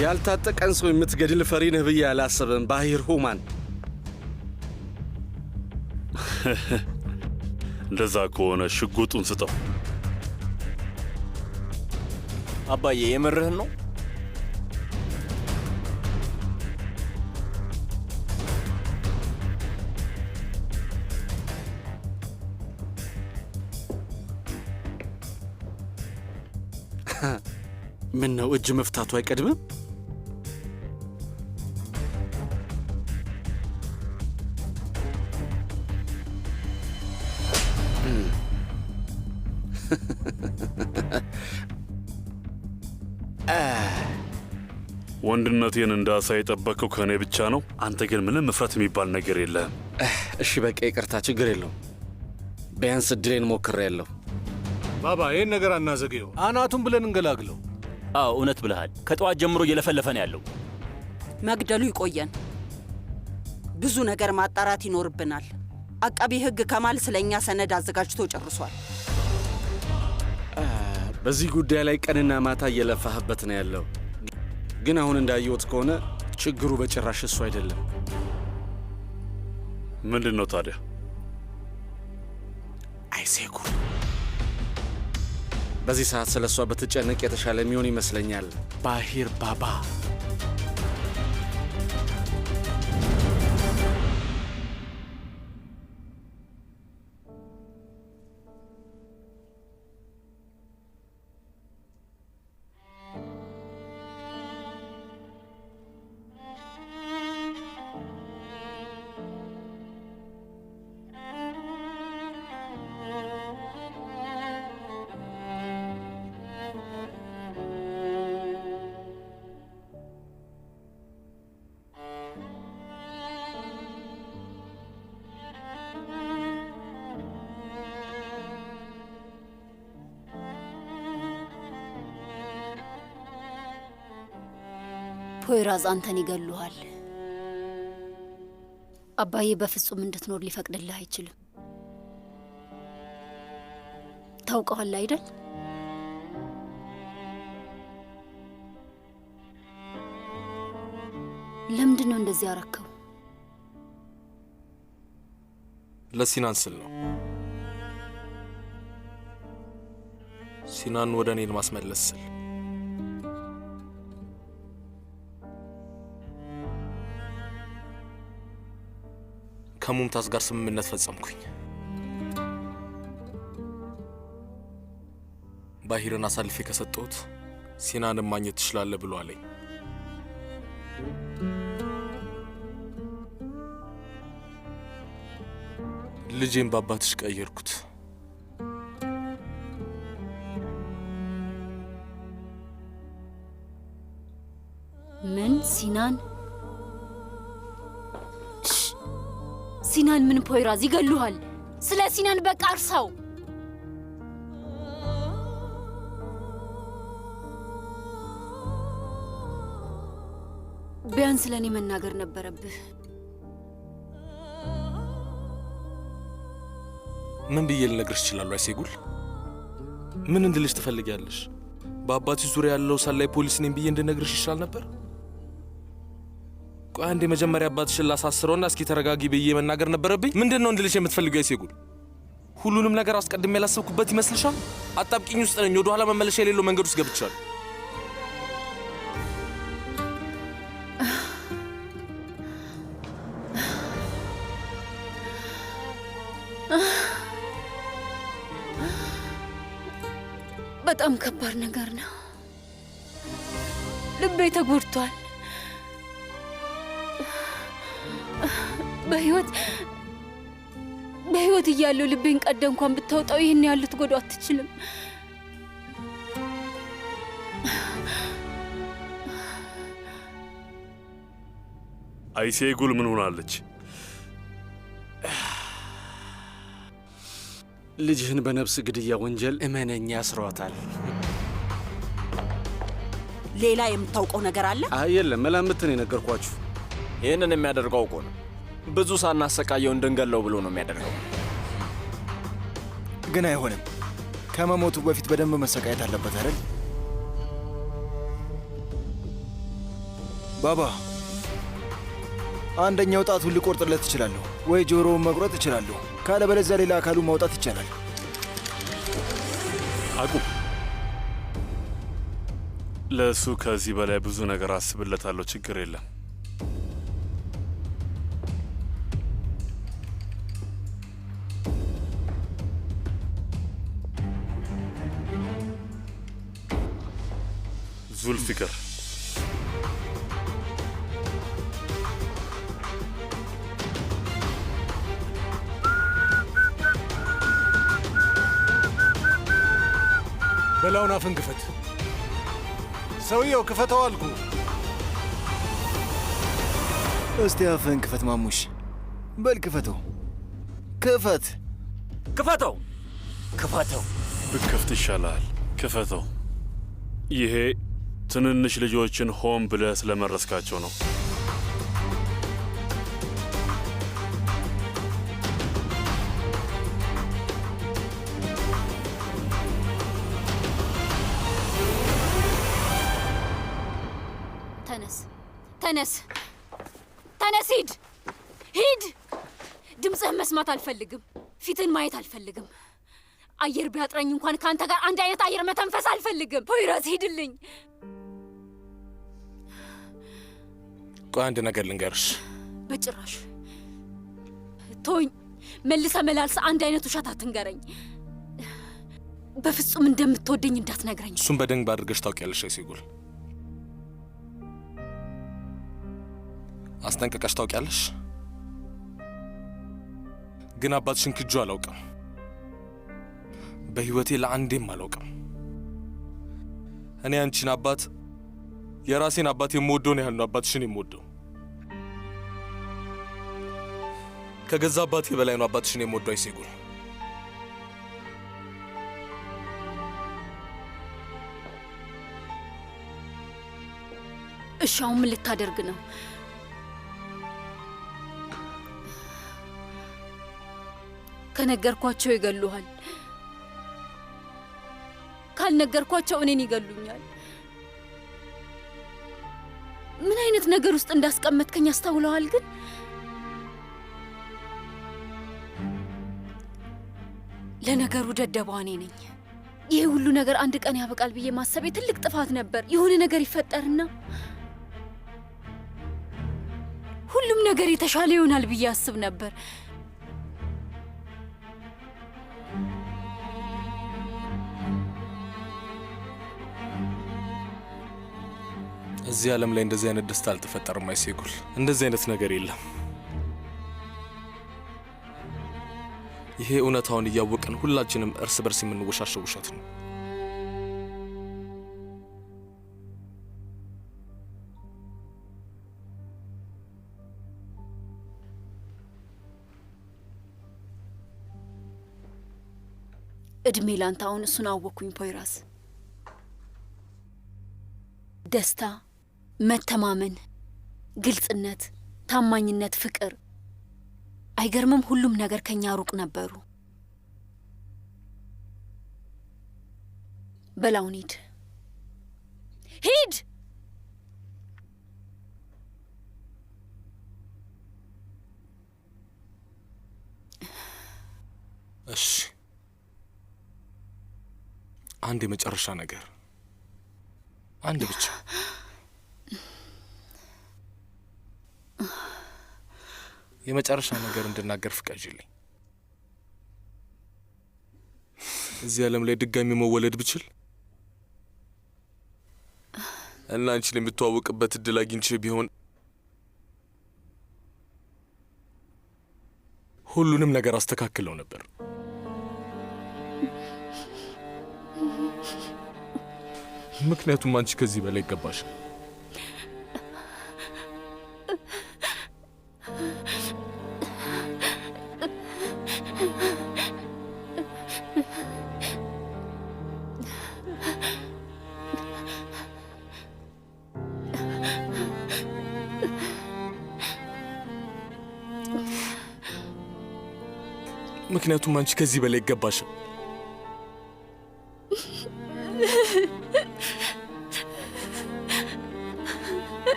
ያልታጠቀን ሰው የምትገድል ፈሪ ነህ ብዬ አላሰብም። ባሂር ሁማን እንደዛ ከሆነ ሽጉጡን ስጠው። አባዬ የምርህን ነው? ምን ነው እጅ መፍታቱ አይቀድምም? ወንድነቴን እንዳሳ የጠበቀው ከእኔ ብቻ ነው። አንተ ግን ምንም እፍረት የሚባል ነገር የለህም። እሺ በቃ ይቅርታ፣ ችግር የለውም። ቢያንስ እድሌን ሞክሬያለሁ። ባባ ይህን ነገር አናዘገየው፣ አናቱን ብለን እንገላግለው። አዎ እውነት ብለሃል። ከጠዋት ጀምሮ እየለፈለፈ ነው ያለው። መግደሉ ይቆየን። ብዙ ነገር ማጣራት ይኖርብናል። አቃቢ ሕግ ከማል ስለኛ ሰነድ አዘጋጅቶ ጨርሷል። በዚህ ጉዳይ ላይ ቀንና ማታ እየለፋህበት ነው ያለው። ግን አሁን እንዳየሁት ከሆነ ችግሩ በጭራሽ እሱ አይደለም። ምንድን ነው ታዲያ? አይሴጉል በዚህ ሰዓት ስለ እሷ ብትጨነቅ የተሻለ የሚሆን ይመስለኛል። ባሂር ባባ ፖይራዝ አንተን ይገሉሃል። አባዬ በፍጹም እንድትኖር ሊፈቅድልህ አይችልም። ታውቀዋል አይደል? ለምንድን ነው እንደዚህ ያረከው? ለሲናን ስል ነው። ሲናን ወደ እኔ ለማስመለስ ስል። ከሙምታዝ ጋር ስምምነት ፈጸምኩኝ። ባሂርን አሳልፌ ከሰጠሁት ሲናንን ማግኘት ትችላለህ ብሎ አለኝ። ልጄን በአባትሽ ቀየርኩት። ምን? ሲናን ሲናን ምን? ፖይራዝ ይገሉሃል። ስለ ሲናን በቃ እርሳው። ቢያንስ ለእኔ መናገር ነበረብህ። ምን ብዬ ልነግርሽ እችላለሁ? አይሴጉል፣ ምን እንድልሽ ትፈልጊያለሽ? በአባትሽ ዙሪያ ያለው ሰላይ ፖሊስ ነኝ ብዬ እንድነግርሽ ይሻል ነበር? ቆይ አንዴ መጀመሪያ አባትሽን ላሳስረውና እስኪ ተረጋጊ ብዬ መናገር ነበረብኝ። ምንድን ነው እንድልሽ የምትፈልጊው? አይሴጉል፣ ሁሉንም ነገር አስቀድሜ ያላሰብኩበት ይመስልሻል? አጣብቂኝ ውስጥ ነኝ። ወደ ኋላ መመለሻ የሌለው መንገድ ውስጥ ገብቻለሁ። በጣም ከባድ ነገር ነው። ልቤ ተጎድቷል። በህይወት እያለሁ ልቤን ቀደ እንኳን ብታወጣው ይህን ያህል ልትጎዳው አትችልም። አይሴጉል ምን ሆናለች? ልጅህን በነፍስ ግድያ ወንጀል እመነኛ ያስሯታል። ሌላ የምታውቀው ነገር አለ? አይ የለም፣ መላምትን የነገርኳችሁ። ይህንን የሚያደርገው አውቆ ነው። ብዙ ሳናሰቃየው እንድንገለው ብሎ ነው የሚያደርገው። ግን አይሆንም። ከመሞቱ በፊት በደንብ መሰቃየት አለበት አይደል? ባባ አንደኛው ጣቱን ልቆርጥለት እችላለሁ ወይ ጆሮውን መቁረጥ እችላለሁ። ካለበለዚያ ሌላ አካሉን ማውጣት ይቻላል። አቁም። ለእሱ ከዚህ በላይ ብዙ ነገር አስብለታለሁ። ችግር የለም። ዙልፊከር በላውን አፍን ክፈት። ሰውየው ክፈተው አልኩ። እስቲ አፍን ክፈት ማሙሽ። በል ክፈተው። ክፈት። ክፈተው! ክፈተው! ብከፍት ይሻላል። ክፈተው። ይሄ ትንንሽ ልጆችን ሆን ብለህ ስለመረስካቸው ነው። ተነስ፣ ተነስ፣ ተነስ! ሂድ፣ ሂድ! ድምፅህን መስማት አልፈልግም። ፊትን ማየት አልፈልግም። አየር ቢያጥረኝ እንኳን ከአንተ ጋር አንድ አይነት አየር መተንፈስ አልፈልግም። ፖይራስ ሂድልኝ። ቆይ አንድ ነገር ልንገርሽ። በጭራሽ ቶኝ። መልሰ መላልሰ አንድ አይነት ውሸት አትንገረኝ። በፍጹም እንደምትወደኝ እንዳትነግረኝ። እሱም በደንብ አድርገሽ ታውቂያለሽ አይሲጉል። አስጠንቀቀሽ ታውቂያለሽ። ግን አባትሽን ክጁ አላውቅም። በህይወቴ ለአንዴም አላውቅም። እኔ አንቺን አባት የራሴን አባት የምወደውን ያህል ነው አባትሽን የምወደው። ከገዛ አባቴ በላይ ነው አባትሽን የምወደው አይሴጉል። እሺ አሁን ምን ልታደርግ ነው? ከነገርኳቸው ይገሉሃል፣ ካልነገርኳቸው እኔን ይገሉኛል። ምን አይነት ነገር ውስጥ እንዳስቀመጥከኝ አስተውለዋል? ግን ለነገሩ ደደቧ እኔ ነኝ። ይህ ሁሉ ነገር አንድ ቀን ያበቃል ብዬ ማሰቤ ትልቅ ጥፋት ነበር። የሆነ ነገር ይፈጠርና ሁሉም ነገር የተሻለ ይሆናል ብዬ አስብ ነበር። እዚህ ዓለም ላይ እንደዚህ አይነት ደስታ አልተፈጠረም አይሴጉል። እንደዚህ አይነት ነገር የለም። ይሄ እውነታውን እያወቅን ሁላችንም እርስ በርስ የምንወሻሸው ውሸት ነው። እድሜ ላንተ። አሁን እሱን አወቅኩኝ ፖይራስ። ደስታ፣ መተማመን፣ ግልጽነት፣ ታማኝነት፣ ፍቅር። አይገርምም? ሁሉም ነገር ከኛ ሩቅ ነበሩ። በላውን ሂድ፣ ሂድ! እሺ፣ አንድ የመጨረሻ ነገር፣ አንድ ብቻ። የመጨረሻ ነገር እንድናገር ፍቀጅልኝ። እዚህ ዓለም ላይ ድጋሚ መወለድ ብችል እና አንቺን የምትዋወቅበት እድል አግኝቼ ቢሆን ሁሉንም ነገር አስተካክለው ነበር። ምክንያቱም አንቺ ከዚህ በላይ ይገባሻል። ምክንያቱም አንቺ ከዚህ በላይ ይገባሻል።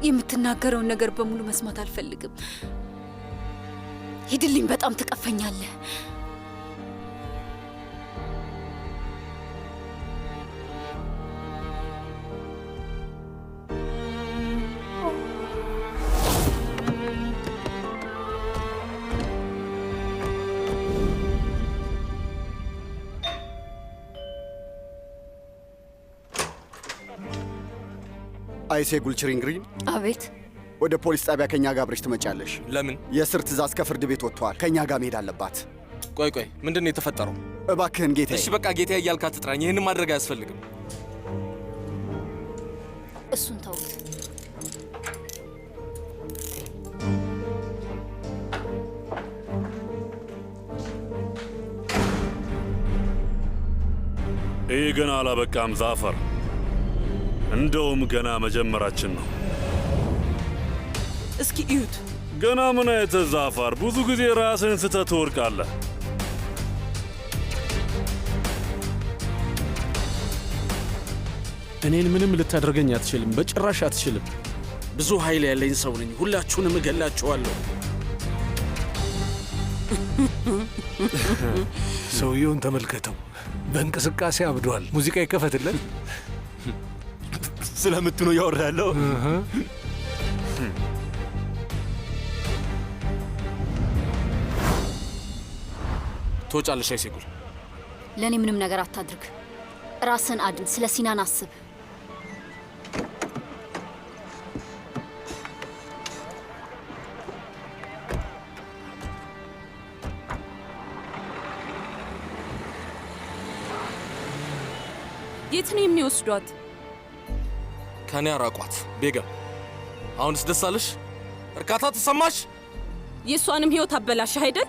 የምትናገረውን ነገር በሙሉ መስማት አልፈልግም። ሂድልኝ፣ በጣም ትቀፈኛለህ። አይሴ ጉልችሪንግሪን። አቤት። ወደ ፖሊስ ጣቢያ ከኛ ጋር አብረሽ ትመጫለሽ። ለምን? የእስር ትእዛዝ ከፍርድ ቤት ወጥቷል። ከኛ ጋር መሄድ አለባት። ቆይ፣ ምንድን ነው የተፈጠረው? እባክህን ጌታዬ። እሺ በቃ ጌታዬ እያልክ አትጥራኝ። ይህንን ማድረግ አያስፈልግም። እሱን ተውት። ይህ ገና አላበቃም ዛፈር። እንደውም ገና መጀመራችን ነው። እስኪ እዩት። ገና ምን አይነት ዛፈር? ብዙ ጊዜ ራስህን ስተህ ትወድቃለህ። እኔን ምንም ልታደርገኝ አትችልም፣ በጭራሽ አትችልም። ብዙ ኃይል ያለኝ ሰው ነኝ። ሁላችሁንም እገላችኋለሁ። ሰውየውን ተመልከተው፣ በእንቅስቃሴ አብዷል። ሙዚቃ ይከፈትልን። ስለምትኑ እያወራ ያለው ትወጫለሽ። አይሴጉል፣ ለእኔ ምንም ነገር አታድርግ። ራስን አድን። ስለ ሲናን አስብ። የት ነው የሚወስዷት? ከኔ አራቋት። ቤገም፣ አሁንስ ደስ አለሽ? እርካታ ተሰማሽ? የእሷንም ህይወት አበላሽ አይደል?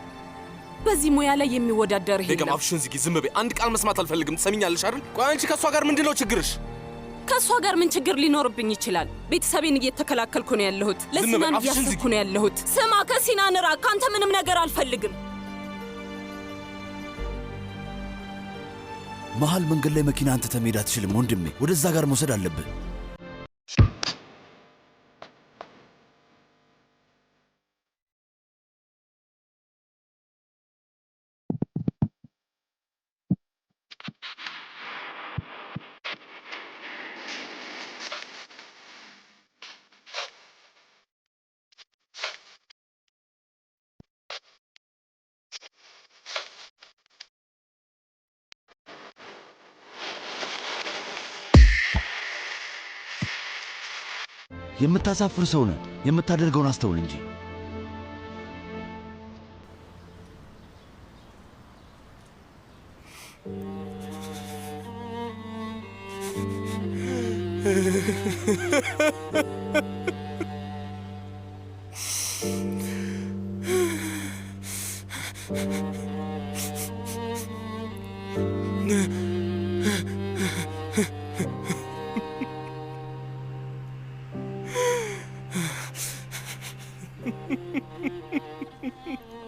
በዚህ ሙያ ላይ የሚወዳደር ቤገም፣ አፍሽን ዝጊ። ዝም በይ። አንድ ቃል መስማት አልፈልግም። ትሰሚኛለሽ አይደል? ቆይ አንቺ ከእሷ ጋር ምንድን ነው ችግርሽ? ከእሷ ጋር ምን ችግር ሊኖርብኝ ይችላል? ቤተሰቤን እየተከላከልኩ ነው ያለሁት። ለሲናን እያሰብኩ ነው ያለሁት። ስማ፣ ከሲናን ራቅ። ካንተ ምንም ነገር አልፈልግም። መሀል መንገድ ላይ መኪና አንተ መሄድ አትችልም ወንድሜ። ወደዛ ጋር መውሰድ አለብህ። የምታሳፍር ሰው ነህ። የምታደርገውን አስተውል እንጂ።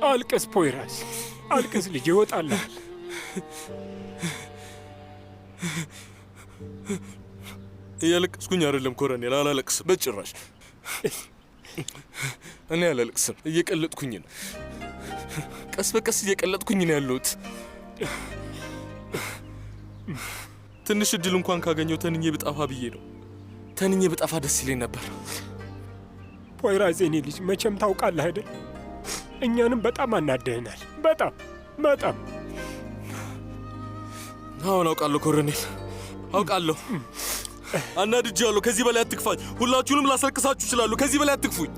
አልቅስ ፖይራስ፣ አልቅስ ልጅ፣ ይወጣልሃል። እያለቅስኩኝ አይደለም ኮረኔል፣ አላለቅስም በጭራሽ። እኔ አላለቅስም፣ እየቀለጥኩኝ ነው። ቀስ በቀስ እየቀለጥኩኝ ነው ያለሁት። ትንሽ እድል እንኳን ካገኘው ተንኜ ብጠፋ ብዬ ነው። ተንኜ ብጠፋ ደስ ይለኝ ነበር። ፖይራስ የኔ ልጅ፣ መቼም ታውቃለህ አይደል? እኛንም በጣም አናደህናል። በጣም በጣም። አሁን አውቃለሁ ኮሎኔል፣ አውቃለሁ። አናድጄያለሁ። ከዚህ በላይ አትክፋኝ። ሁላችሁንም ላስለቅሳችሁ እችላለሁ። ከዚህ በላይ አትክፉኝ።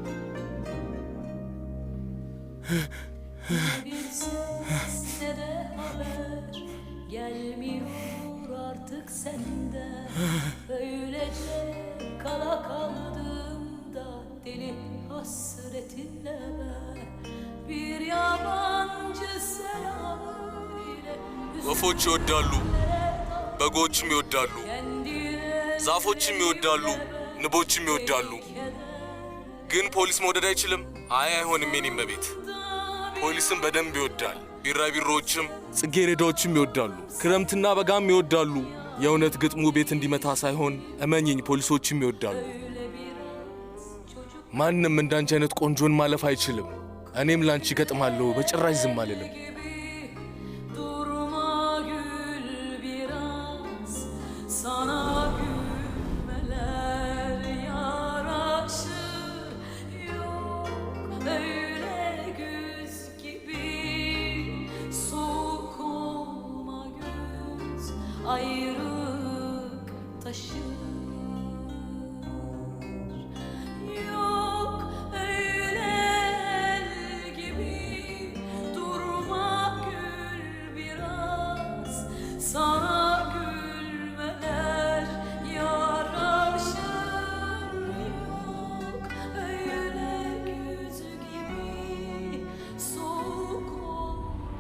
ወፎች ይወዳሉ፣ በጎችም ይወዳሉ፣ ዛፎችም ይወዳሉ፣ ንቦችም ይወዳሉ። ግን ፖሊስ መውደድ አይችልም? አይሆንም የኔ እመቤት። ፖሊስም በደንብ ይወዳል። ቢራቢሮዎችም ጽጌረዳዎችም ይወዳሉ። ክረምትና በጋም ይወዳሉ። የእውነት ግጥሙ ቤት እንዲመታ ሳይሆን እመኝኝ ፖሊሶችም ይወዳሉ። ማንም እንዳንቺ አይነት ቆንጆን ማለፍ አይችልም። እኔም ላንቺ ገጥማለሁ። በጭራሽ ዝም አልልም።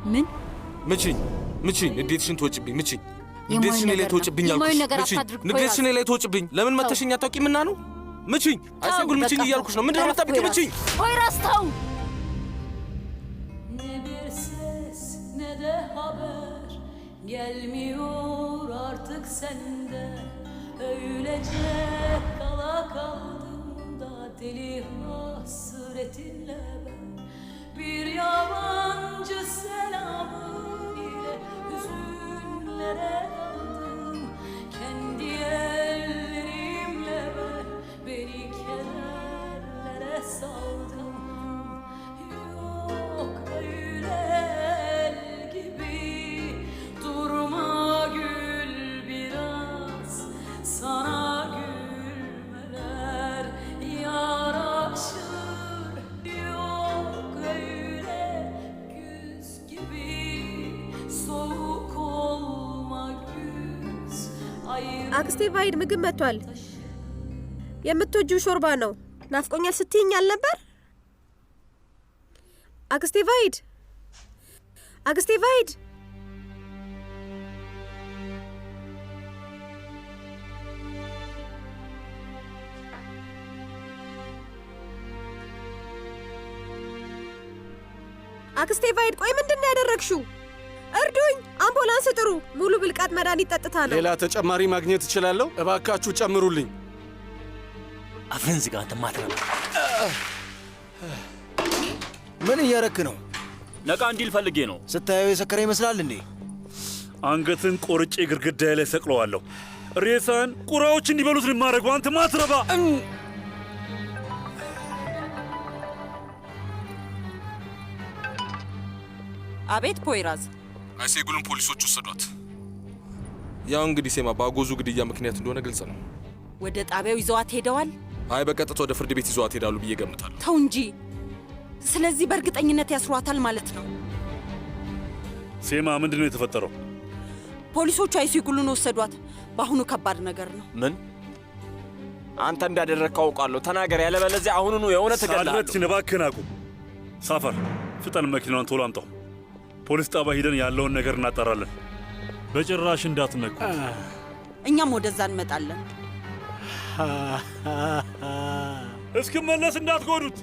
ምን ምችኝ እንዴትሽን ትወጭብኝ? ምችኝ እንዴትሽን ላይ ትወጭብኝ? ንዴትሽን ላይ ትወጭብኝ? ለምን መተሽኝ አታውቂምና ነው? ምችኝ አይሰጉል ምችኝ እያልኩሽ ነው። ምንድን ነው የምታብቂው? ምችኝ ፖይራስ ተው። Gelmiyor artık sende. Öylece kala kaldım da deli hasretinle ben. Bir yabancı selamın ile hüzünlere daldım. Kendi ellerimle ben beni kederlere saldım. Yok öyle el gibi durma gül biraz. Sana gülmeler yaraşır. Yok öyle güz gibi soğuk olma güz. አክስቴ ቫይድ ምግብ መጥቷል። የምትወጂው ሾርባ ነው። ናፍቆኛል ስትይኝ አልነበር? አክስቴ ቫይድ አክስቴ ቫይድ፣ ቆይ ምንድን ነው ያደረግሽው? እርዱኝ! አምቡላንስ ጥሩ። ሙሉ ብልቃጥ መድኃኒት ጠጥታ ነው። ሌላ ተጨማሪ ማግኘት እችላለሁ? እባካችሁ ጨምሩልኝ። አፍህን ዝጋ አንተ ማትረባ። ምን እያረክ ነው? ነቃ እንዲል ፈልጌ ነው። ስታየው የሰከረ ይመስላል እንዴ? አንገትን ቆርጬ ግድግዳ ላይ ሰቅለዋለሁ። ሬሳን ቁራዎች እንዲበሉት ልማረገው። አንተ ማትረባ! አቤት ፖይራዝ። አይሴጉልን ፖሊሶች ወሰዷት። ያው እንግዲህ ሴማ በአጎዙ ግድያ ምክንያት እንደሆነ ግልጽ ነው። ወደ ጣቢያው ይዘዋት ሄደዋል? አይ በቀጥታ ወደ ፍርድ ቤት ይዘዋት ሄዳሉ ብዬ ገምታለሁ። ተው እንጂ። ስለዚህ በእርግጠኝነት ያስሯታል ማለት ነው። ሴማ ምንድን ነው የተፈጠረው? ፖሊሶቹ አይሴጉልን ወሰዷት። በአሁኑ ከባድ ነገር ነው። ምን? አንተ እንዳደረግከው አውቃለሁ። ተናገር፣ ያለበለዚያ አሁኑኑ የእውነት እገድልሃለሁ። ሳልበትን እባክህን አቁም። ሳፈር ፍጠን፣ መኪናዋን ቶሎ አምጣው። ፖሊስ ጣቢያ ሂደን ያለውን ነገር እናጣራለን። በጭራሽ እንዳትነኩ። እኛም ወደዛ እንመጣለን። እስክመለስ እንዳትጎዱት።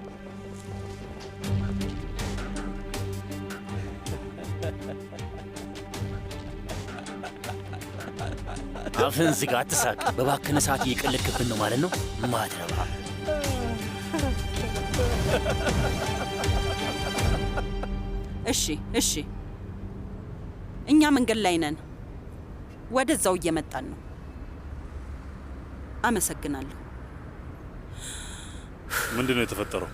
አፍህን ዝጋ፣ አትሳቅ። በባከነ ሰዓት እየቀለድክብን ነው ማለት ነው። ማትረባ። እሺ፣ እኛ መንገድ ላይ ነን። ወደዛው እየመጣን ነው። አመሰግናለሁ። ምንድን ነው የተፈጠረው?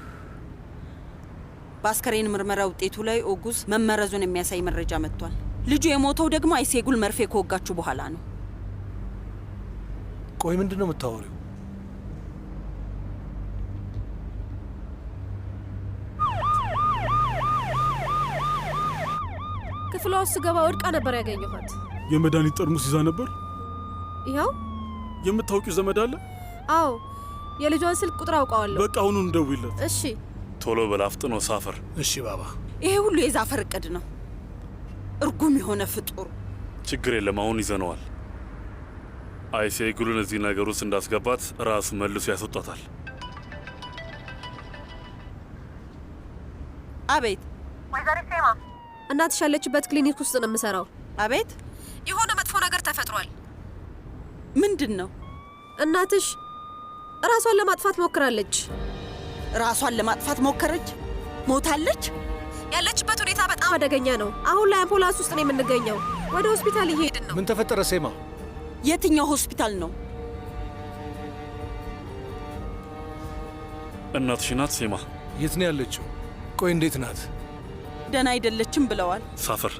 በአስከሬን ምርመራ ውጤቱ ላይ ኦጉስ መመረዙን የሚያሳይ መረጃ መጥቷል። ልጁ የሞተው ደግሞ አይሴጉል መርፌ ከወጋችሁ በኋላ ነው። ቆይ ምንድን ነው የምታወሪው? ክፍሏ ውስጥ ስገባ ወድቃ ነበር ያገኘኋት። የመድኃኒት ጠርሙስ ይዛ ነበር። ይኸው። የምታውቂው ዘመድ አለ? አዎ፣ የልጇን ስልክ ቁጥር አውቀዋለሁ። በቃ አሁኑን እንደውይለት። እሺ። ቶሎ በላፍጥኖ ሳፈር። እሺ ባባ። ይሄ ሁሉ የዛፈር እቅድ ነው። እርጉም የሆነ ፍጡር። ችግር የለም፣ አሁን ይዘነዋል። አይሴጉልን እዚህ ነገር ውስጥ እንዳስገባት ራሱ መልሶ ያስወጣታል። አቤት። ወይዘሪት ሴማ፣ እናትሽ ያለችበት ክሊኒክ ውስጥ ነው የምሰራው። አቤት። የሆነ መጥፎ ነገር ተፈጥሯል። ምንድን ነው? እናትሽ ራሷን ለማጥፋት ሞክራለች። ራሷን ለማጥፋት ሞከረች። ሞታለች። ያለችበት ሁኔታ በጣም አደገኛ ነው። አሁን ላይ አምቡላንስ ውስጥ ነው የምንገኘው። ወደ ሆስፒታል እየሄድን ነው። ምን ተፈጠረ ሴማ? የትኛው ሆስፒታል ነው? እናትሽ ናት ሴማ? የት ነው ያለችው? ቆይ እንዴት ናት? ደህና አይደለችም ብለዋል። ሳፈር፣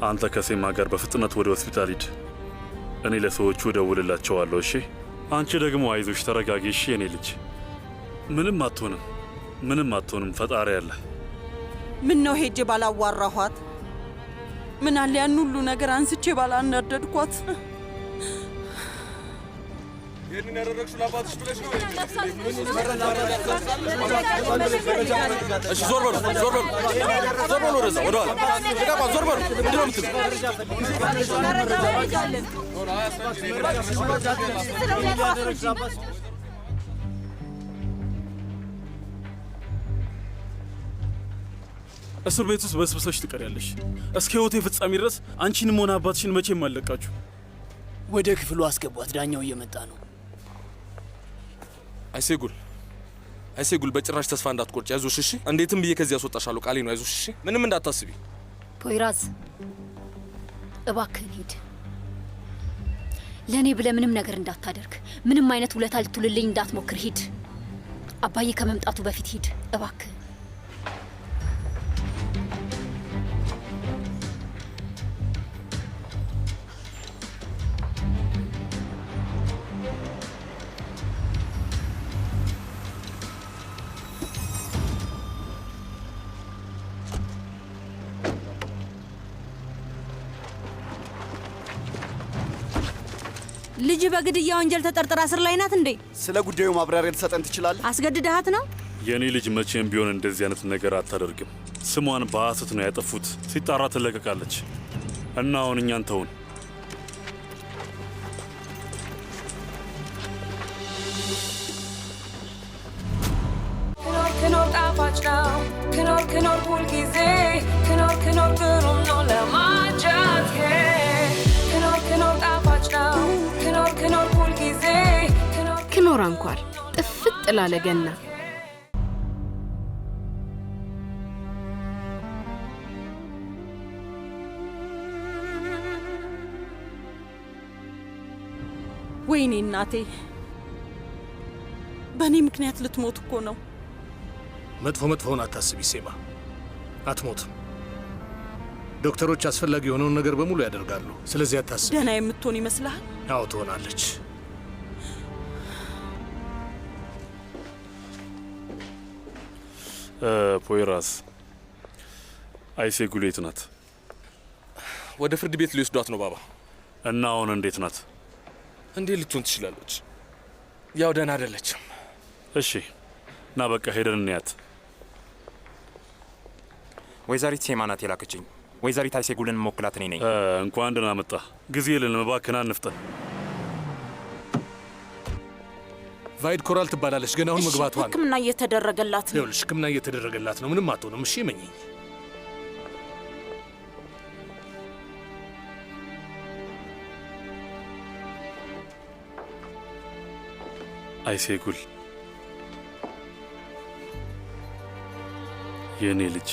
አንተ ከሴማ ጋር በፍጥነት ወደ ሆስፒታል ሂድ። እኔ ለሰዎቹ እደውልላቸዋለሁ። እሺ? አንቺ ደግሞ አይዞሽ፣ ተረጋጊ። እሺ የኔ ልጅ፣ ምንም አትሆንም፣ ምንም አትሆንም። ፈጣሪ አለ። ምን ነው ሄጄ ባላዋራኋት? ምን አለ ያን ሁሉ ነገር አንስቼ ባላናደድኳት? ይህንን ያደረግሽው ለአባትሽ ብለሽ ነው? እሺ ዞር በሉ፣ ዞር በሉ፣ ዞር በሉ ወደዛ፣ ወደኋላ ልቀቋ፣ ዞር በሉ። ምንድን ነው የምትሉ? እስር ቤት ውስጥ በስብሰሽ ትቀሪያለሽ። እስከ ሕይወቴ ፍጻሜ ድረስ አንቺንም ሆነ አባትሽን መቼም አልለቃችሁ። ወደ ክፍሉ አስገቧት፣ ዳኛው እየመጣ ነው። አይሴጉል፣ በጭራሽ ተስፋ እንዳትቆርጭ። ያዞሽ እሺ? እንዴትም ብዬ ከዚህ ያስወጣሻለሁ፣ ቃሌ ነው። ያዞሽ እሺ? ምንም እንዳታስቢ። ፖይራዝ እባክህን ሂድ። ለእኔ ብለህ ምንም ነገር እንዳታደርግ፣ ምንም አይነት ውለታ ልትውልልኝ እንዳትሞክር። ሂድ። አባዬ ከመምጣቱ በፊት ሂድ እባክህ። ልጅ በግድያ ወንጀል ተጠርጥራ እስር ላይ ናት እንዴ? ስለ ጉዳዩ ማብራሪያ ልትሰጠን ትችላለህ? አስገድደሃት ነው? የእኔ ልጅ መቼም ቢሆን እንደዚህ አይነት ነገር አታደርግም። ስሟን በሐሰት ነው ያጠፉት። ሲጣራ ትለቀቃለች። እና አሁን እኛን ተውን። ክኖር ጣፋጭ ነው ክኖር ሁልጊዜ ክኖር ግሩም ነው ለማጫት ክኖር ጣፋጭ ነው ክኖር ሁልጊዜ ክኖር አንኳር ጥፍጥ ላለ ገና ወይኔ እናቴ፣ በእኔ ምክንያት ልትሞት እኮ ነው። መጥፎውን አታስቢ ሴማ፣ አትሞትም። ዶክተሮች አስፈላጊ የሆነውን ነገር በሙሉ ያደርጋሉ። ስለዚህ አታስቢ። ደህና የምትሆን ይመስልሃል? አዎ ትሆናለች። ፖይራስ፣ አይሴጉል የት ናት? ወደ ፍርድ ቤት ሊወስዷት ነው ባባ። እና አሁን እንዴት ናት? እንዴት ልትሆን ትችላለች? ያው ደህና አይደለችም። እሺ ና በቃ ሄደን እንያት። ወይዘሪት ሴማ ናት የላከችኝ። ወይዘሪት አይሴጉልን መወክላት እኔ ነኝ። እንኳን ደህና መጣ። ጊዜ የለንም፣ እባክህን አንፍጠን። ቫይድ ኮራል ትባላለች፣ ግን አሁን መግባቷ ነው። ሕክምና እየተደረገላት ነው። ይኸውልሽ ሕክምና እየተደረገላት ነው። ምንም አትሆንም። እሺ መኝ አይሴጉል የእኔ ልጅ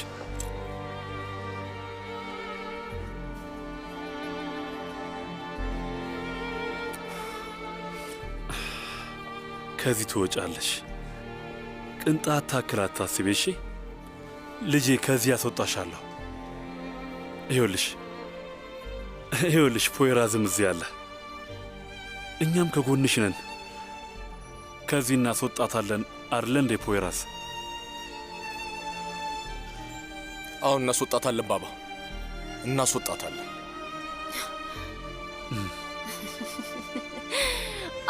ከዚህ ትወጫለሽ። ቅንጣት ታክል አታስቢ እሺ? ልጄ ከዚህ ያስወጣሻለሁ። ይኸውልሽ ፖይራዝም እዚህ አለ። እኛም ከጎንሽ ነን። ከዚህ እናስወጣታለን አይደለ እንዴ ፖይራዝ? አሁን እናስወጣታለን ባባ፣ እናስወጣታለን።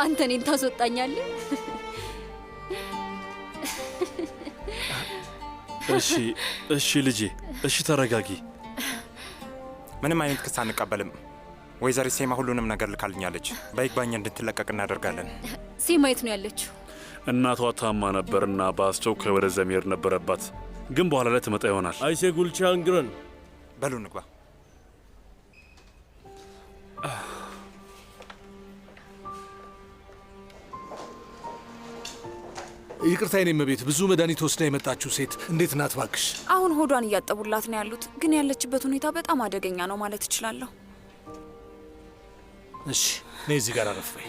አንተ እኔን ታስወጣኛለህ? እሺ ልጄ፣ እሺ ተረጋጊ። ምንም አይነት ክስ አንቀበልም። ወይዘሪት ሴማ ሁሉንም ነገር ልካልኛለች። በይግባኝ እንድትለቀቅ እናደርጋለን። ሴማ የት ነው ያለችው? እናቷ ታማ ነበርና በአስቸኳይ ወደዚያ መሄድ ነበረባት፣ ግን በኋላ ላይ ትመጣ ይሆናል። አይሴጉል ቻንግረን፣ በሉ እንግባ። ይቅርታ የኔ እመቤት፣ ብዙ መድኃኒት ወስዳ የመጣችው ሴት እንዴት ናት ባክሽ? አሁን ሆዷን እያጠቡላት ነው ያሉት፣ ግን ያለችበት ሁኔታ በጣም አደገኛ ነው ማለት እችላለሁ። እሺ ነይ እዚህ ጋር አረፍ በይ።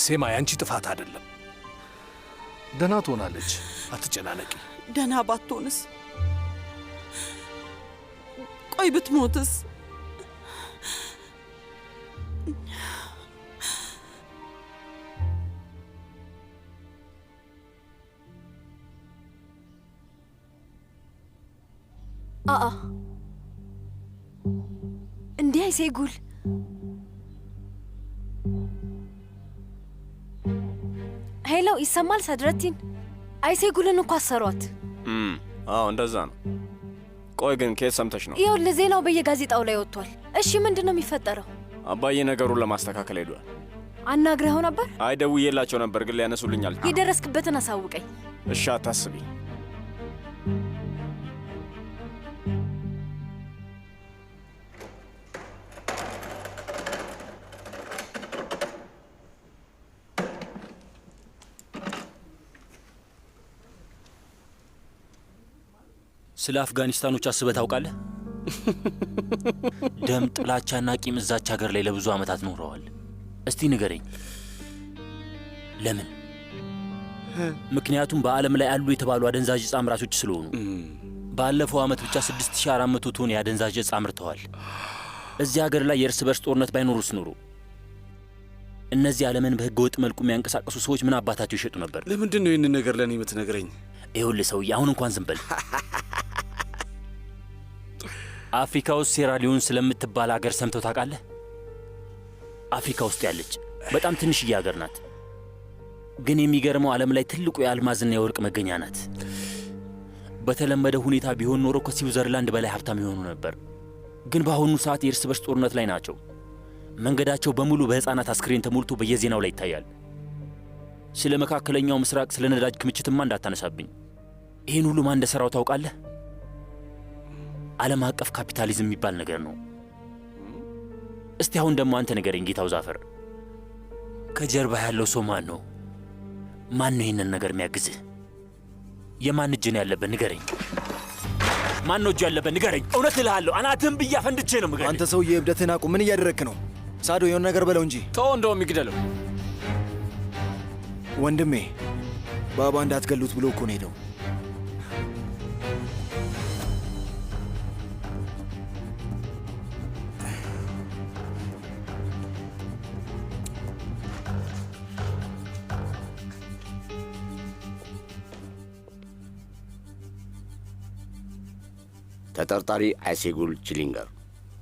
ሴማ ያንቺ ጥፋት አይደለም። ደህና ትሆናለች፣ አትጨናነቂ። ደህና ባትሆንስ? ቆይ ብትሞትስ? አአ እንዲህ አይሴጉል ሄሎ፣ ይሰማል ሰድረቲን? አይሴጉልን እኮ አሰሯት። አዎ እንደዛ ነው። ቆይ ግን ከየት ሰምተሽ ነው? ይኸውልህ ዜናው በየጋዜጣው ላይ ወጥቷል። እሺ ምንድን ነው የሚፈጠረው? አባዬ ነገሩን ለማስተካከል ሄዷል። አናግረኸው ነበር? አይ ደውዬላቸው ነበር፣ ግን ሊያነሱልኝ አልቻሉም። የደረስክበትን አሳውቀኝ። እሺ አታስቢ። ስለ አፍጋኒስታኖች አስበህ ታውቃለህ? ደም፣ ጥላቻና ቂም እዛች ሀገር ላይ ለብዙ ዓመታት ኖረዋል። እስቲ ንገረኝ ለምን? ምክንያቱም በዓለም ላይ አሉ የተባሉ አደንዛዥ ዕፅ አምራቾች ስለሆኑ። ባለፈው ዓመት ብቻ 6400 ቶን የአደንዛዥ ዕፅ አምርተዋል። እዚህ ሀገር ላይ የእርስ በርስ ጦርነት ባይኖሩስ ኖሮ እነዚህ ዓለምን በሕገ ወጥ መልኩ የሚያንቀሳቀሱ ሰዎች ምን አባታቸው ይሸጡ ነበር? ለምንድን ነው ይህንን ነገር ለእኔ የምትነግረኝ? ይኸውልህ ሰውዬ፣ አሁን እንኳን ዝም በል። አፍሪካ ውስጥ ሴራሊዮን ስለምትባል ሀገር ሰምተው ታውቃለህ? አፍሪካ ውስጥ ያለች በጣም ትንሽዬ ሀገር ናት። ግን የሚገርመው ዓለም ላይ ትልቁ የአልማዝና የወርቅ መገኛ ናት። በተለመደ ሁኔታ ቢሆን ኖሮ ከስዊዘርላንድ በላይ ሀብታም የሆኑ ነበር። ግን በአሁኑ ሰዓት የእርስ በርስ ጦርነት ላይ ናቸው። መንገዳቸው በሙሉ በሕፃናት አስክሬን ተሞልቶ በየዜናው ላይ ይታያል። ስለ መካከለኛው ምስራቅ፣ ስለ ነዳጅ ክምችትማ እንዳታነሳብኝ። ይህን ሁሉ ማን እንደሠራው ታውቃለህ? ዓለም አቀፍ ካፒታሊዝም የሚባል ነገር ነው። እስቲ አሁን ደግሞ አንተ ንገረኝ ጌታው ዛፈር፣ ከጀርባ ያለው ሰው ማን ነው? ማን ነው ይህንን ነገር የሚያግዝህ? የማን እጅ ነው ያለበት? ንገረኝ። ማን ነው እጁ ያለበት? ንገረኝ። እውነት እልሃለሁ፣ አናትህን ብዬ አፈንድቼ ነው የምገርህ። አንተ ሰውዬ እብደትህን አቁም። ምን እያደረግክ ነው? ሳዶ የሆነ ነገር በለው እንጂ። ተው፣ እንደውም ይግደለው። ወንድሜ ባባ እንዳትገሉት ብሎ እኮ ነው ሄደው። ተጠርጣሪ አይሴጉል ቺሊንገር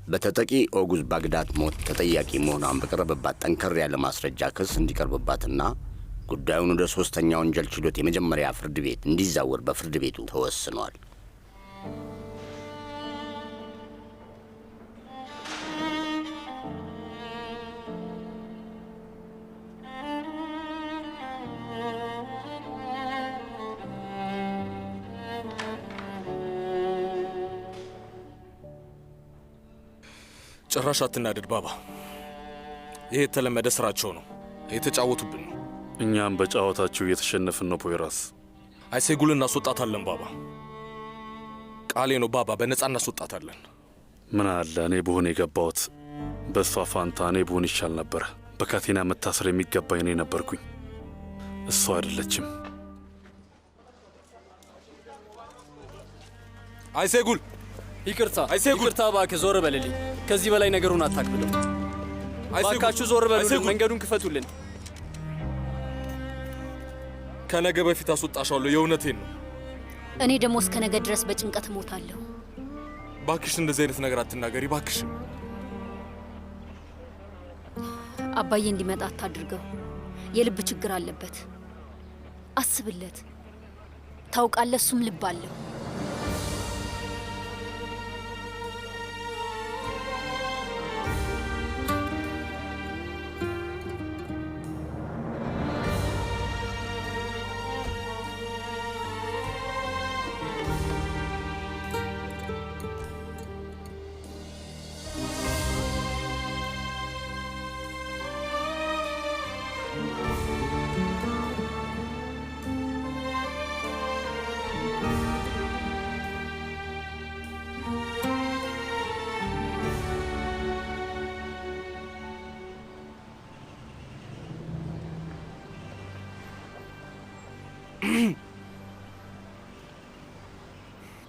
በተጠቂ ኦጉዝ ባግዳድ ሞት ተጠያቂ መሆኗን በቀረበባት ጠንከር ያለ ማስረጃ ክስ እንዲቀርብባትና ጉዳዩን ወደ ሶስተኛ ወንጀል ችሎት የመጀመሪያ ፍርድ ቤት እንዲዛወር በፍርድ ቤቱ ተወስኗል። ጭራሽ አትናደድ ባባ። ይሄ የተለመደ ስራቸው ነው፣ የተጫወቱብን ነው። እኛም በጨዋታችሁ እየተሸነፍን ነው ፖይራስ። አይሴጉል እናስወጣታለን ባባ። ቃሌ ነው ባባ፣ በነፃ እናስወጣታለን። ምን አለ እኔ ብሆን የገባሁት በእሷ ፋንታ እኔ ብሆን ይሻል ነበረ። በካቴና መታሰር የሚገባኝ እኔ ነበርኩኝ፣ እሷ አይደለችም። አይሴጉል ይቅርታ፣ ይቅርታ፣ እባክህ ዞር በልልኝ። ከዚህ በላይ ነገሩን አታክብለው። እባካችሁ ዞር በሉልን፣ መንገዱን ክፈቱልን። ከነገ በፊት አስወጣሻለሁ፣ የእውነቴን ነው። እኔ ደግሞ እስከ ነገ ድረስ በጭንቀት እሞታለሁ። ባክሽ እንደዚህ አይነት ነገር አትናገሪ ባክሽ። አባዬ እንዲመጣ አታድርገው። የልብ ችግር አለበት፣ አስብለት። ታውቃለህ፣ እሱም ልብ አለው።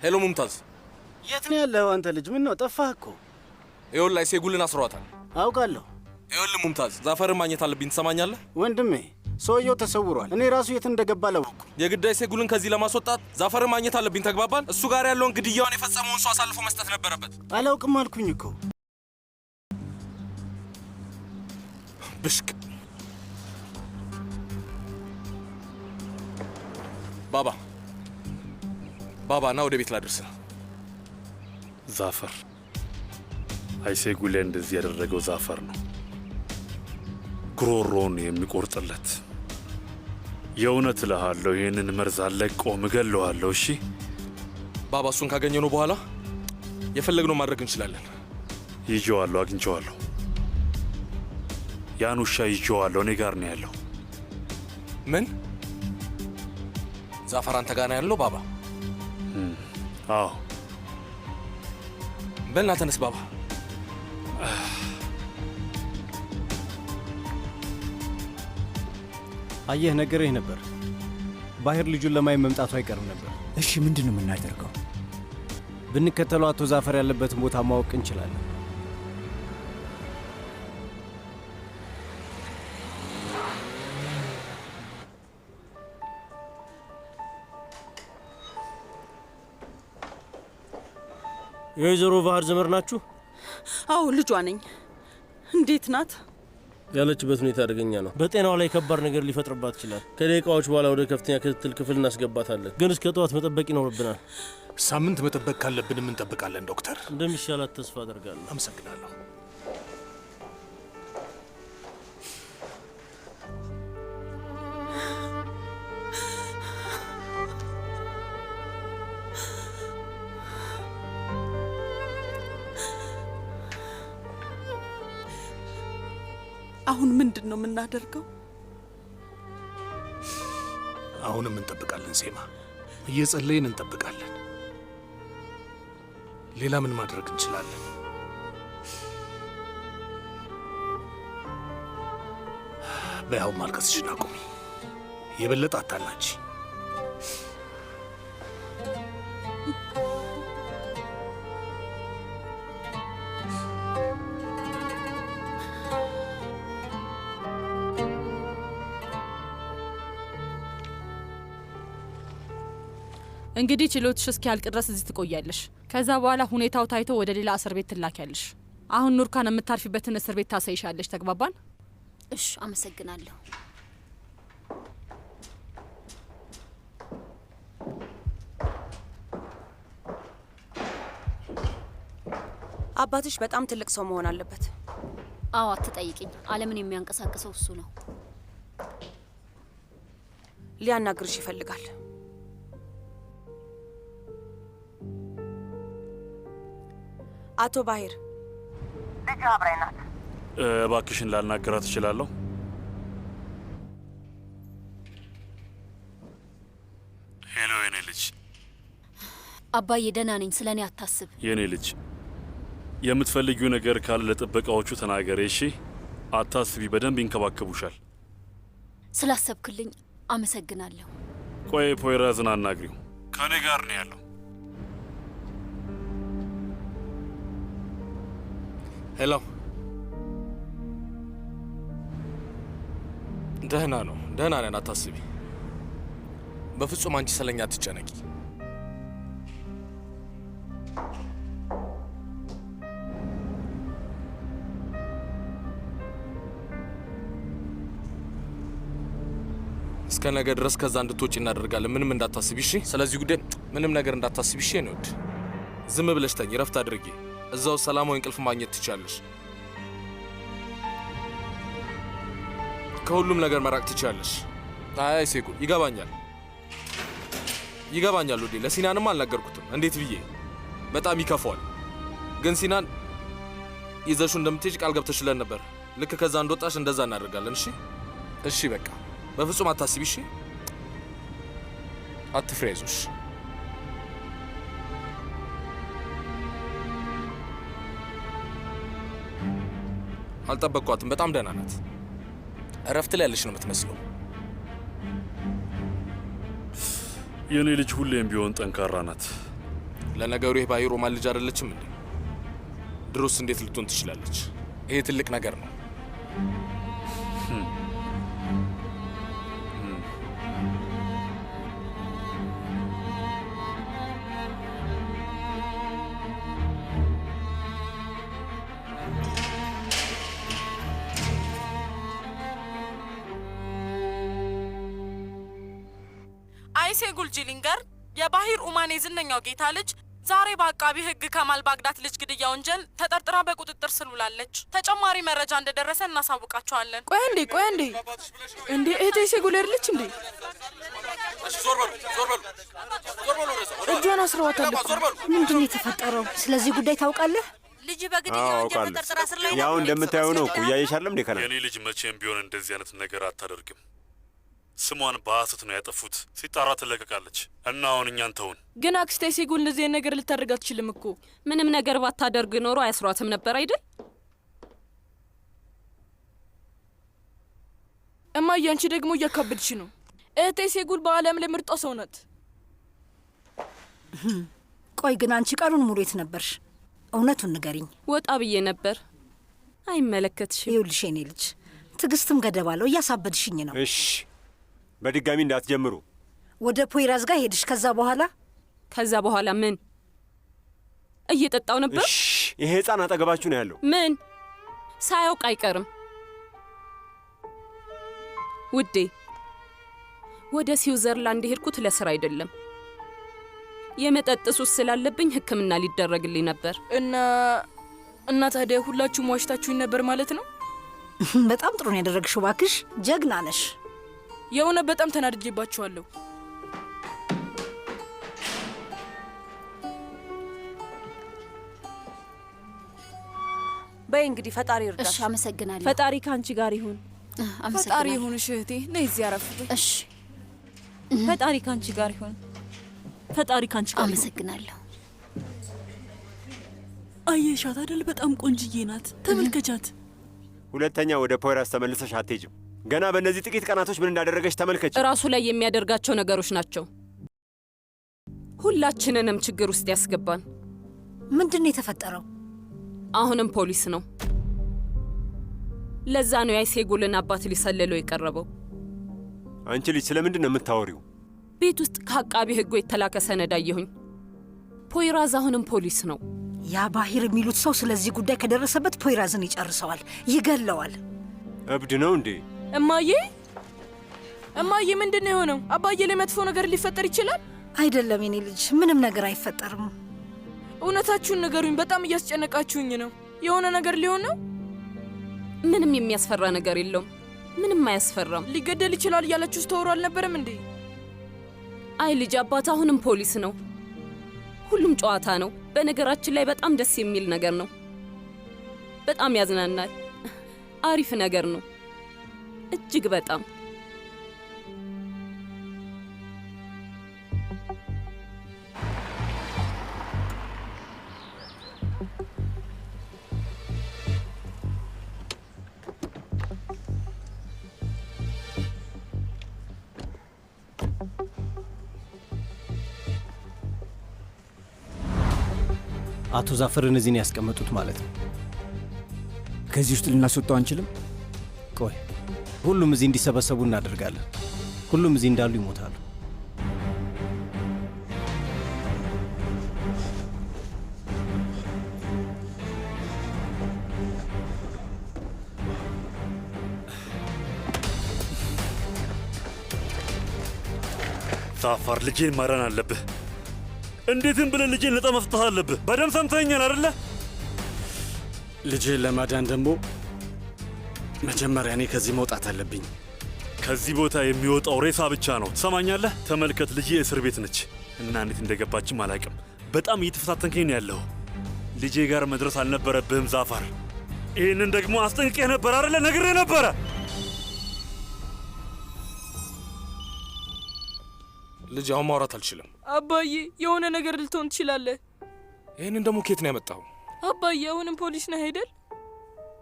ሄሎ ሙምታዝ፣ የት ነው ያለው አንተ ልጅ? ምን ነው ጠፋህ እኮ። ይኸውልህ አይሴጉልን አስሯታል። አውቃለሁ። ይኸውልህ ሙምታዝ፣ ዛፈርን ማግኘት አለብኝ። ትሰማኛለህ ወንድሜ? ሰውየው ተሰውሯል። እኔ ራሱ የት እንደገባ አላወቅኩም። የግድ አይሴጉልን ከዚህ ለማስወጣት ዛፈርን ማግኘት አለብኝ። ተግባባን? እሱ ጋር ያለውን ግድያውን የፈጸመውን ሰው አሳልፎ መስጠት ነበረበት። አላውቅም አልኩኝ እኮ። ብሽቅ ባባ ና ወደ ቤት ላድርስ። ዛፈር አይሴጉል ላይ እንደዚህ ያደረገው ዛፈር ነው። ጉሮሮውን የሚቆርጥለት። የእውነት እልሃለሁ ይህንን መርዝ አለቀውም፣ እገለዋለሁ። እሺ ባባ፣ እሱን ካገኘነው በኋላ የፈለግነው ማድረግ እንችላለን። ይዤዋለሁ፣ አግኝቼዋለሁ። ያን ውሻ ይዤዋለሁ። እኔ ጋር ነው ያለው። ምን? ዛፈር አንተ ጋር ነው ያለው ባባ? አዎ። በልና ተነስ ባባ። አየህ፣ ነገርህ ነበር። ባህር ልጁን ለማየት መምጣቱ አይቀርም ነበር። እሺ ምንድን ነው የምናደርገው? ብንከተለው አቶ ዛፈር ያለበትን ቦታ ማወቅ እንችላለን። የወይዘሮ ባህር ዘመድ ናችሁ? አዎ ልጇ ነኝ። እንዴት ናት? ያለችበት ሁኔታ አደገኛ ነው። በጤናዋ ላይ ከባድ ነገር ሊፈጥርባት ይችላል። ከደቂቃዎች በኋላ ወደ ከፍተኛ ክትትል ክፍል እናስገባታለን። ግን እስከ ጠዋት መጠበቅ ይኖርብናል። ሳምንት መጠበቅ ካለብንም እንጠብቃለን ዶክተር። እንደሚሻላት ተስፋ አደርጋለሁ። አመሰግናለሁ። አሁን ምንድን ነው የምናደርገው? አሁንም እንጠብቃለን ሴማ፣ እየጸለይን እንጠብቃለን። ሌላ ምን ማድረግ እንችላለን? በያው ማልቀስሽን አቁሚ። የበለጠ አታናች። እንግዲህ ችሎትሽ እስኪያልቅ ድረስ እዚህ ትቆያለሽ። ከዛ በኋላ ሁኔታው ታይቶ ወደ ሌላ እስር ቤት ትላኪያለሽ። አሁን ኑርካን የምታርፊበትን እስር ቤት ታሳይሻለሽ። ተግባባን? እሺ፣ አመሰግናለሁ። አባትሽ በጣም ትልቅ ሰው መሆን አለበት። አዎ፣ አትጠይቅኝ። ዓለምን የሚያንቀሳቅሰው እሱ ነው። ሊያናግርሽ ይፈልጋል። አቶ ባህር፣ ልጅ አብራኝ ናት። እባክሽን ላናገራት እችላለሁ? ሄሎ የኔ ልጅ። አባዬ ደህና ነኝ፣ ስለ እኔ አታስብ። የኔ ልጅ የምትፈልጊው ነገር ካለ ለጥበቃዎቹ ተናገሬ። እሺ አታስቢ፣ በደንብ ይንከባከቡሻል። ስላሰብክልኝ አመሰግናለሁ። ቆይ ፖይራዝን አናግሪው፣ ከእኔ ጋር ነው ያለው። ሄሎ፣ ደህና ነው፣ ደህና ነን፣ አታስቢ። በፍጹም አንቺ ስለኛ አትጨነቂ። እስከ ነገ ድረስ ከዛ እንድትወጪ እናደርጋለን። ምንም እንዳታስቢ እሺ? ስለዚህ ጉዳይ ምንም ነገር እንዳታስቢ እሺ? ነው ዝም ብለሽ ተኝ፣ ረፍት አድርጊ። እዛው ሰላማዊ እንቅልፍ ማግኘት ትችያለሽ። ከሁሉም ነገር መራቅ ትችያለሽ። አይ ሴጉል፣ ይገባኛል ውዴ። ለሲናንም አልነገርኩትም። እንዴት ብዬ በጣም ይከፋዋል። ግን ሲናን ይዘሹ እንደምትሄጅ ቃል ገብተሽለን ነበር። ልክ ከዛ እንደወጣሽ እንደዛ እናደርጋለን። እሺ እሺ፣ በቃ በፍጹም አታስቢ እሺ? አትፍሪ፣ አይዞሽ። አልጠበቅኳትም። በጣም ደህና ናት። እረፍት ላይ ያለች ነው የምትመስለው። የእኔ ልጅ ሁሌም ቢሆን ጠንካራ ናት። ለነገሩ ይህ ባሂር ኦማን ልጅ አይደለችም እንዴ? ድሮስ እንዴት ልትሆን ትችላለች? ይሄ ትልቅ ነገር ነው። አይሴጉል ጂሊንገር የባሂር ኡማን የዝነኛው ጌታ ልጅ ዛሬ በአቃቢ ሕግ ከማል ባግዳት ልጅ ግድያ ወንጀል ተጠርጥራ በቁጥጥር ስር ውላለች። ተጨማሪ መረጃ እንደደረሰ እናሳውቃቸዋለን። ቆይ አንዴ እንዴ እህቴ አይሴጉል አይደለች እንዴ? ዞር በሉ እጇን አስረዋታል። ምንድን ነው የተፈጠረው? ስለዚህ ጉዳይ ታውቃለህ? ልጅ በግድያ ወንጀል ተጠርጥራ ስር ላይ ያው እንደምታየው ነው እኮ እያየሻለም እንዴ? የኔ ልጅ መቼም ቢሆን እንደዚህ አይነት ነገር አታደርግም። ስሟን በሐሰት ነው ያጠፉት። ሲጣራ ትለቀቃለች እና አሁን እኛን ተውን። ግን አክስቴ አይሴጉል እንደዚህ ነገር ልታደርግ አትችልም እኮ። ምንም ነገር ባታደርግ ኖሮ አያስሯትም ነበር አይደል? እማዬ አንቺ ደግሞ እያካበድሽ ነው። እህቴ አይሴጉል በዓለም ላይ ምርጧ ሰው ናት። ቆይ ግን አንቺ ቀኑን ሙሉ የት ነበርሽ? እውነቱን ንገሪኝ። ወጣ ብዬ ነበር። አይመለከትሽም። ይኸውልሽ የኔ ልጅ ትዕግስትም ገደብ አለው። እያሳበድሽኝ ነው። እሺ በድጋሚ እንዳትጀምሩ። ወደ ፖይራዝ ጋር ሄድሽ። ከዛ በኋላ ምን? እየጠጣው ነበር። ይሄ ህፃን አጠገባችሁ ነው ያለው። ምን? ሳያውቅ አይቀርም ውዴ። ወደ ስዊዘርላንድ የሄድኩት ለስራ አይደለም። የመጠጥ ሱስ ስላለብኝ ሕክምና ሊደረግልኝ ነበር። እና ታዲያ ሁላችሁም ዋሽታችሁኝ ነበር ማለት ነው? በጣም ጥሩ ነው ያደረግሽው። እባክሽ ጀግና ነሽ። የሆነ በጣም ተናድጄባችኋለሁ። በይ እንግዲህ ፈጣሪ ይርዳሽ። እሺ አመሰግናለሁ። ፈጣሪ ካንቺ ጋር ይሁን። ፈጣሪ ይሁንሽ እህቴ። ነይ እዚህ አረፍ በይ። እሺ ፈጣሪ ካንቺ ጋር ይሁን። ፈጣሪ ካንቺ ጋር አመሰግናለሁ። አየሻት አይደል? በጣም ቆንጅዬ ናት። ተመልከቻት። ሁለተኛ ወደ ፖይራስ ተመልሰሽ አትሄጂም። ገና በእነዚህ ጥቂት ቀናቶች ምን እንዳደረገች ተመልከች። ራሱ ላይ የሚያደርጋቸው ነገሮች ናቸው ሁላችንንም ችግር ውስጥ ያስገባን። ምንድን ነው የተፈጠረው? አሁንም ፖሊስ ነው። ለዛ ነው የአይሴጉልን አባት ሊሰልለው የቀረበው። አንቺ ልጅ ስለምንድን ነው የምታወሪው? ቤት ውስጥ ከአቃቢ ሕጉ የተላከ ሰነድ አየሁኝ። ፖይራዝ አሁንም ፖሊስ ነው። ያ ባሂር የሚሉት ሰው ስለዚህ ጉዳይ ከደረሰበት ፖይራዝን ይጨርሰዋል፣ ይገለዋል። እብድ ነው እንዴ? እማዬ ምንድን ነው የሆነው? አባዬ ላይ መጥፎ ነገር ሊፈጠር ይችላል? አይደለም የኔ ልጅ፣ ምንም ነገር አይፈጠርም። እውነታችሁን ንገሩኝ። በጣም እያስጨነቃችሁኝ ነው። የሆነ ነገር ሊሆን ነው? ምንም የሚያስፈራ ነገር የለውም። ምንም አያስፈራም። ሊገደል ይችላል እያላችሁ ስተወሩ አልነበረም እንዴ? አይ ልጅ፣ አባት አሁንም ፖሊስ ነው። ሁሉም ጨዋታ ነው። በነገራችን ላይ በጣም ደስ የሚል ነገር ነው። በጣም ያዝናናል። አሪፍ ነገር ነው እጅግ በጣም። አቶ ዛፈርን እዚህ ነው ያስቀመጡት ማለት ነው። ከዚህ ውስጥ ልናስወጣው አንችልም? ቆይ ሁሉም እዚህ እንዲሰበሰቡ እናደርጋለን። ሁሉም እዚህ እንዳሉ ይሞታሉ። ዛፋር ልጄን ማዳን አለብህ። እንዴትም ብለህ ልጄን ነጻ መፍታት አለብህ። በደንብ ሰምተኸኛል አይደለ? ልጄን ለማዳን ደግሞ መጀመሪያ እኔ ከዚህ መውጣት አለብኝ። ከዚህ ቦታ የሚወጣው ሬሳ ብቻ ነው። ትሰማኛለህ? ተመልከት፣ ልጄ እስር ቤት ነች እና እንዴት እንደገባችም አላውቅም። በጣም እየተፈታተንከኝ ነው ያለኸው። ልጄ ጋር መድረስ አልነበረብህም ዛፋር። ይህንን ደግሞ አስጠንቅቄህ ነበር አይደለ? ነግሬህ ነበረ። ልጅ አሁን ማውራት አልችልም። አባዬ የሆነ ነገር ልትሆን ትችላለህ። ይህንን ደግሞ ኬት ነው ያመጣው? አባዬ አሁንም ፖሊስ ነህ አይደል?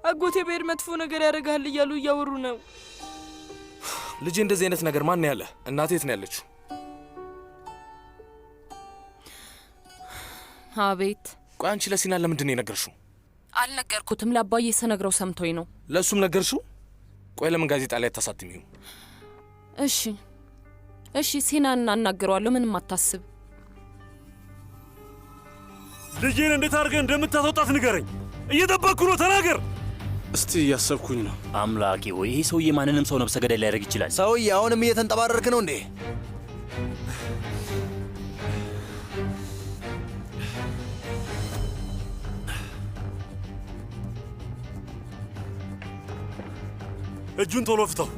አጎቴ በሄድ መጥፎ ነገር ያደርጋል እያሉ እያወሩ ነው። ልጄ እንደዚህ አይነት ነገር ማን ያለ? እናቴ የት ነው ያለችው? አቤት። ቆይ አንቺ ለሲናን ለምንድን ነው የነገርሽው? አልነገርኩትም። ለአባዬ ስነግረው ሰምቶኝ ነው። ለእሱም ነገርሽው? ቆይ ለምን ጋዜጣ ላይ አታሳትሚው? እሺ እሺ፣ ሲናን እናናግረዋለሁ። ምንም አታስብ። ልጄን እንዴት አድርገህ እንደምታስወጣት ንገረኝ። እየጠበቅኩ ነው፣ ተናገር። እስቲ እያሰብኩኝ ነው። አምላኬ ሆይ ይህ ሰውዬ ማንንም ሰው ነብሰ ገዳይ ሊያደርግ ይችላል። ሰውዬ አሁንም እየተንጠባረርክ ነው እንዴ? እጁን ቶሎ ፍታው።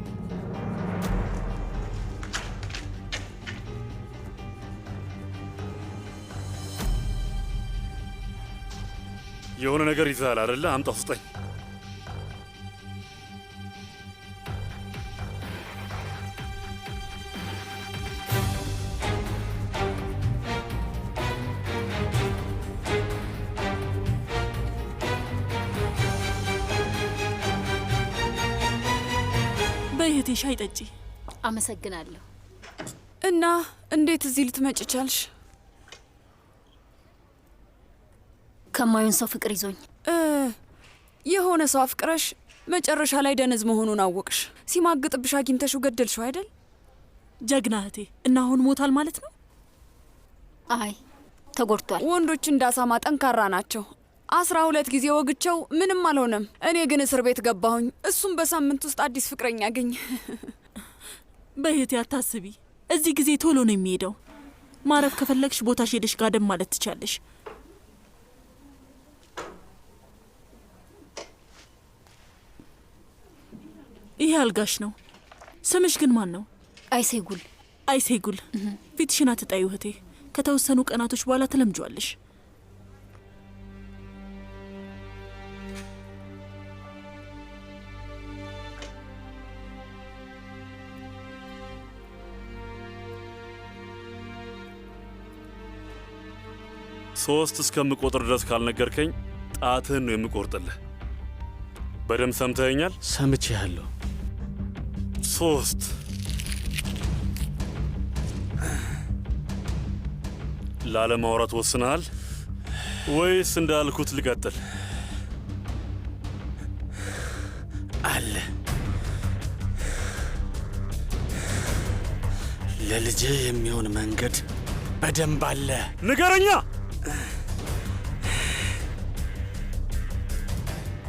የሆነ ነገር ይዘሃል አይደለ? አምጣ ስጠኝ። በይህቴ ሻይ ጠጪ። አመሰግናለሁ። እና እንዴት እዚህ ልትመጭ ቻልሽ? ከማዩን ሰው ፍቅር ይዞኝ የሆነ ሰው አፍቅረሽ መጨረሻ ላይ ደነዝ መሆኑን አወቅሽ። ሲማግጥብሽ አግኝተሽው ገደልሽው አይደል? ጀግና እህቴ። እና አሁን ሞታል ማለት ነው? አይ ተጎድቷል። ወንዶች እንዳሳማ ጠንካራ ናቸው። 12 ጊዜ ወግቸው ምንም አልሆነም። እኔ ግን እስር ቤት ገባሁኝ። እሱም በሳምንት ውስጥ አዲስ ፍቅረኛ አገኘ። በእህቴ አታስቢ። እዚህ ጊዜ ቶሎ ነው የሚሄደው። ማረፍ ከፈለግሽ ቦታሽ ሄደሽ ጋደም ማለት ትቻለሽ። ይሄ አልጋሽ ነው። ስምሽ ግን ማን ነው? አይሴጉል። አይሴጉል። ፊትሽን አትጣዩ እህቴ። ከተወሰኑ ቀናቶች በኋላ ትለምጇለሽ። ሶስት እስከምቆጥር ድረስ ካልነገርከኝ ጣትህን ነው የምቆርጥልህ። በደንብ ሰምተኸኛል? ሰምቼሃለሁ። 3 ላለማውራት ወስነሃል ወይስ እንዳልኩት ልቀጥል? አለ ለልጄ የሚሆን መንገድ በደንብ አለ። ንገረኛ።